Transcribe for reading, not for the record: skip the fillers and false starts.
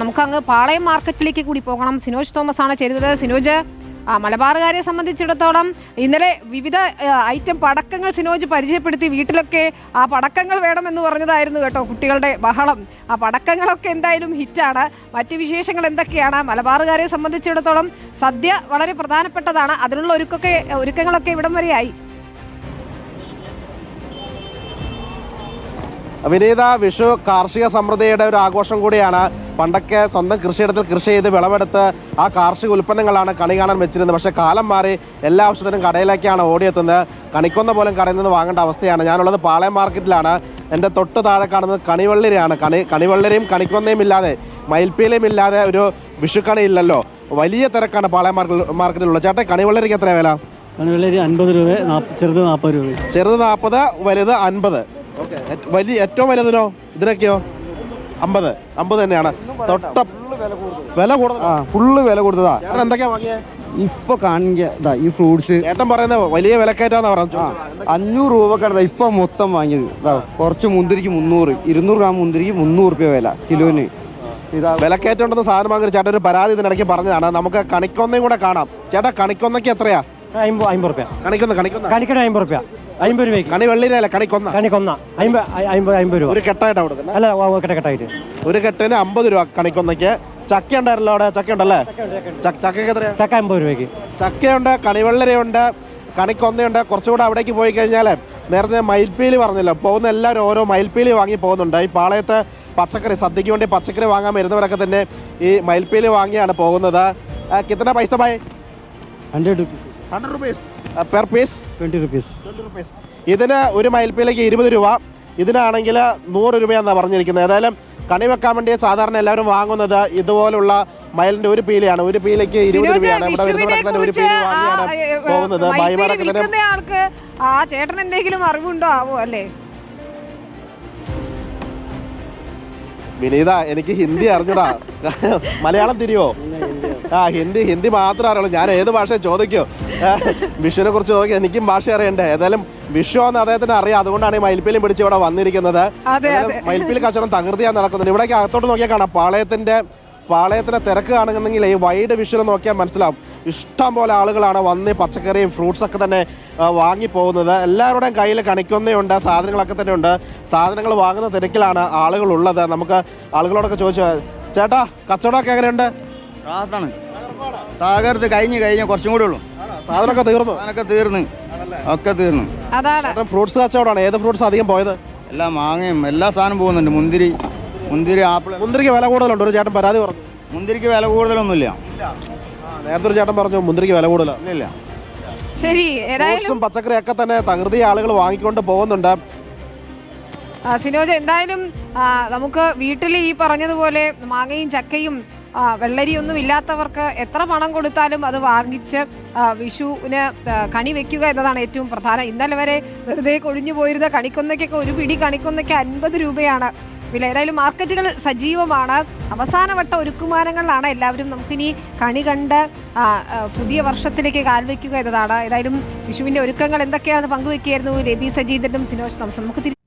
നമുക്കങ്ങ് പാളയം മാർക്കറ്റിലേക്ക് കൂടി പോകണം. സിനോജ് തോമസ് ആണ് ചെയ്തത്. സിനോജ്, മലബാറുകാരെ സംബന്ധിച്ചിടത്തോളം ഇന്നലെ വിവിധ ഐറ്റം പടക്കങ്ങൾ സിനോജ് പരിചയപ്പെടുത്തി. വീട്ടിലൊക്കെ ആ പടക്കങ്ങൾ വേണമെന്ന് പറഞ്ഞതായിരുന്നു കേട്ടോ കുട്ടികളുടെ ബഹളം. ആ പടക്കങ്ങളൊക്കെ എന്തായാലും ഹിറ്റാണ്. മറ്റ് വിശേഷങ്ങൾ എന്തൊക്കെയാണ്? മലബാറുകാരെ സംബന്ധിച്ചിടത്തോളം സദ്യ വളരെ പ്രധാനപ്പെട്ടതാണ്. അതിനുള്ള ഒരുക്കങ്ങളൊക്കെ ഇവിടം വരെയായി. വിനീത, വിഷു കാർഷിക സമൃദ്ധിയുടെ ഒരു ആഘോഷം കൂടിയാണ്. പണ്ടൊക്കെ സ്വന്തം കൃഷിയിടത്തിൽ കൃഷി ചെയ്ത് വിളവെടുത്ത് ആ കാർഷിക ഉൽപ്പന്നങ്ങളാണ് കണി കാണാൻ വെച്ചിരുന്നത്. പക്ഷേ കാലം മാറി എല്ലാ ആവശ്യത്തിനും കടയിലേക്കാണ് ഓടിയെത്തുന്നത്. കണിക്കൊന്ന പോലും കടയിൽ നിന്ന് വാങ്ങേണ്ട അവസ്ഥയാണ്. ഞാനുള്ളത് പാളയം മാർക്കറ്റിലാണ്. എൻ്റെ തൊട്ട് താഴെ കാണുന്നത് കണിവെള്ളരിയാണ്. കണിവെള്ളരിയും കണിക്കൊന്നയും ഇല്ലാതെ, മയിൽപ്പീലയും ഇല്ലാതെ ഒരു വിഷുക്കണി ഇല്ലല്ലോ. വലിയ തിരക്കാണ് പാളയം മാർക്കറ്റിലുള്ളത്. ചേട്ടാ, കണിവെള്ളരിക്ക് എത്രയാണ് വില? കണിവെള്ളരി 50 രൂപ, ചെറുത് 40 രൂപ. ചെറുത് 40, വലുത് 50. വലിയ ഏറ്റവും വലുതിനോ? ഇതിനൊക്കെയോ 50 തന്നെയാണ്. തൊട്ട വില കൂടുതൽ, ഫുള്ള് വില കൊടുത്തതാ. എന്തൊക്കെയാ വാങ്ങിയേ? ഇപ്പൊ കാണിക്കാ ഈ ഫ്രൂട്ട്സ് ഏട്ടൻ പറയുന്നത് വലിയ വിലക്കയറ്റാന്ന് പറഞ്ഞു. 500 രൂപക്കാണ് ഇപ്പൊ മൊത്തം വാങ്ങിയത്. കുറച്ച് മുന്തിരിക്ക് 300, 200 ഗ്രാം മുന്തിരിക്ക് 300 രൂപ വില കിലോന്. വിലക്കയറ്റുണ്ടെന്ന് സാധനം വാങ്ങി ചേട്ടൻ ഒരു പരാതി ഇതിനിടയ്ക്ക് പറഞ്ഞതാണ്. നമുക്ക് കണിക്കൊന്നയും കൂടെ കാണാം. ചേട്ടാ, കണിക്കൊന്നയ്ക്ക് എത്രയാ? 50 രൂപ. കണിക്കട 50 രൂപ. 50 രൂപയ്ക്ക്. കണി വെള്ളിയിലല്ല, കണിക്കൊന്ന 50 രൂപ. ഒരു കെട്ടായിട്ടാ കൊടുക്കുന്നത്? അല്ല, കെട്ടായിട്ട്. ഒരു കെട്ടിന് 50 രൂപ കണിക്കൊന്നയ്ക്ക്. ചക്ക ഉണ്ടായിരുന്നല്ലോ അവിടെ? ചക്ക ഉണ്ടല്ലേ? ചക്കയ്ക്ക് എത്രയാ? ചക്ക 50 രൂപയ്ക്ക്. ചക്കയുണ്ട്, കണിവെള്ളരയുണ്ട്, കണിക്കൊന്നയുണ്ട്. കുറച്ചുകൂടെ അവിടേക്ക് പോയി കഴിഞ്ഞാൽ നേരത്തെ മയിൽപ്പീലി പറഞ്ഞല്ലോ, പോകുന്ന എല്ലാവരും ഓരോ മയിൽപ്പീലി വാങ്ങി പോകുന്നുണ്ട്. ഈ പാളയത്ത് പച്ചക്കറി സദ്യക്ക് വേണ്ടി പച്ചക്കറി വാങ്ങാൻ വരുന്നവരൊക്കെ തന്നെ ഈ മയിൽപ്പീലി വാങ്ങിയാണ് പോകുന്നത്. കിतना പൈസ bhai? 100 rupees per piece. 20 rupees. ഇതിന് ഒരു മയിൽപ്പീലിക്ക് 20 രൂപ. ഇതിനാണെങ്കിൽ 100 രൂപയാണെന്നാണ് പറഞ്ഞിരിക്കുന്നത്. ഏതായാലും കണി വെക്കാൻ വേണ്ടി സാധാരണ എല്ലാവരും വാങ്ങുന്നത് ഇതുപോലുള്ള മയിലിന്റെ ഒരു പീലിയാണ്. ഒരു പീലിക്ക് 20 രൂപയാണ്. ഇവിടെ വരുന്നവരൊക്കെ ഒരു പീലി വാങ്ങിയാണ് പോകുന്നത്. ആൾക്ക് ആ ചേട്ടൻ എന്തെങ്കിലും അറിവുണ്ടോ ആവോ അല്ലേ? വിനീത, എനിക്ക് ഹിന്ദി അറിഞ്ഞൂടാ. മലയാളം തിരിയോ? ഹിന്ദി മാത്രമേ അറിയുള്ളൂ. ഞാൻ ഏത് ഭാഷ ചോദിക്കോ? വിഷുവിനെ കുറിച്ച് ചോദിക്കുക. എനിക്കും ഭാഷ അറിയണ്ടേ? ഏതായാലും വിഷു എന്ന് അദ്ദേഹത്തിന് അറിയാം. അതുകൊണ്ടാണ് ഈ മയിൽപ്പീലും പിടിച്ച് ഇവിടെ വന്നിരിക്കുന്നത്. മയിൽപ്പീലി കച്ചവടം തകൃതിയാണ് നടക്കുന്നത്. ഇവിടേക്ക് അകത്തോട്ട് നോക്കിയാൽ കാണാം പാളയത്തിന്റെ തിരക്ക് കാണുന്നുണ്ടെങ്കിൽ ഈ വൈഡ് വിഷുവിനെ നോക്കിയാൽ മനസ്സിലാവും. ഇഷ്ടം പോലെ ആളുകളാണ് വന്ന് പച്ചക്കറിയും ഫ്രൂട്ട്സ് ഒക്കെ തന്നെ വാങ്ങി പോകുന്നത്. എല്ലാവരുടെയും കയ്യിൽ കണിക്കൊന്നയുണ്ട്, സാധനങ്ങളൊക്കെ തന്നെ ഉണ്ട്. സാധനങ്ങൾ വാങ്ങുന്ന തിരക്കിലാണ് ആളുകൾ ഉള്ളത്. നമുക്ക് ആളുകളോടൊക്കെ ചോദിച്ചു, ചേട്ടാ കച്ചവടമൊക്കെ എങ്ങനെയുണ്ട്? തകർത്ത് കഴിഞ്ഞ കുറച്ചും കൂടെ ഉള്ളൂ. സാധനമൊക്കെ തീർന്നു. അതാണ് ഫ്രൂട്ട്സ് കച്ചവടമാണ്. ഏത് ഫ്രൂട്ട്സ് അധികം പോയത്? എല്ലാ മാങ്ങയും എല്ലാ സാധനം പോകുന്നുണ്ട്. മുന്തിരി, ആപ്പിൾ. മുന്തിരിക്ക് വില കൂടുതലുണ്ട്. ഒരു ചേട്ടൻ പരാതി പറഞ്ഞു. മുന്തിരിക്ക് വില കൂടുതലൊന്നുമില്ല. നേരത്തെ ഒരു ചേട്ടൻ പറഞ്ഞു മുന്തിരിക്ക് വില കൂടുതലില്ല. ശരി, ഏതായാലും പച്ചക്കറിയൊക്കെ തന്നെ തകൃതി ആളുകൾ വാങ്ങിക്കൊണ്ട് പോകുന്നുണ്ട്. സിനോജ്, എന്തായാലും നമുക്ക് വീട്ടിൽ ഈ പറഞ്ഞതുപോലെ മാങ്ങയും ചക്കയും വെള്ളരിയൊന്നും ഇല്ലാത്തവർക്ക് എത്ര പണം കൊടുത്താലും അത് വാങ്ങിച്ച് വിഷുവിന് കണി വെക്കുക എന്നതാണ് ഏറ്റവും പ്രധാനം. ഇന്നലെ വരെ വെറുതെ കൊഴിഞ്ഞു പോയിരുന്ന കണിക്കൊന്നയ്ക്കൊക്കെ ഒരു പിടി കണിക്കൊന്നയ്ക്ക് 50 രൂപയാണ് വില. ഏതായാലും മാർക്കറ്റുകൾ സജീവമാണ്. അവസാനവട്ട ഒരുക്കുമാനങ്ങളിലാണ് എല്ലാവരും. നമുക്കിനി കണി കണ്ട് പുതിയ വർഷത്തിലേക്ക് കാൽവെക്കുക എന്നതാണ്. ഏതായാലും വിഷുവിന്റെ ഒരുക്കങ്ങൾ എന്തൊക്കെയാണെന്ന് പങ്കുവെക്കുകയായിരുന്നു ലെബി സജീദനും സിനോജ് തോമസും. നമുക്ക്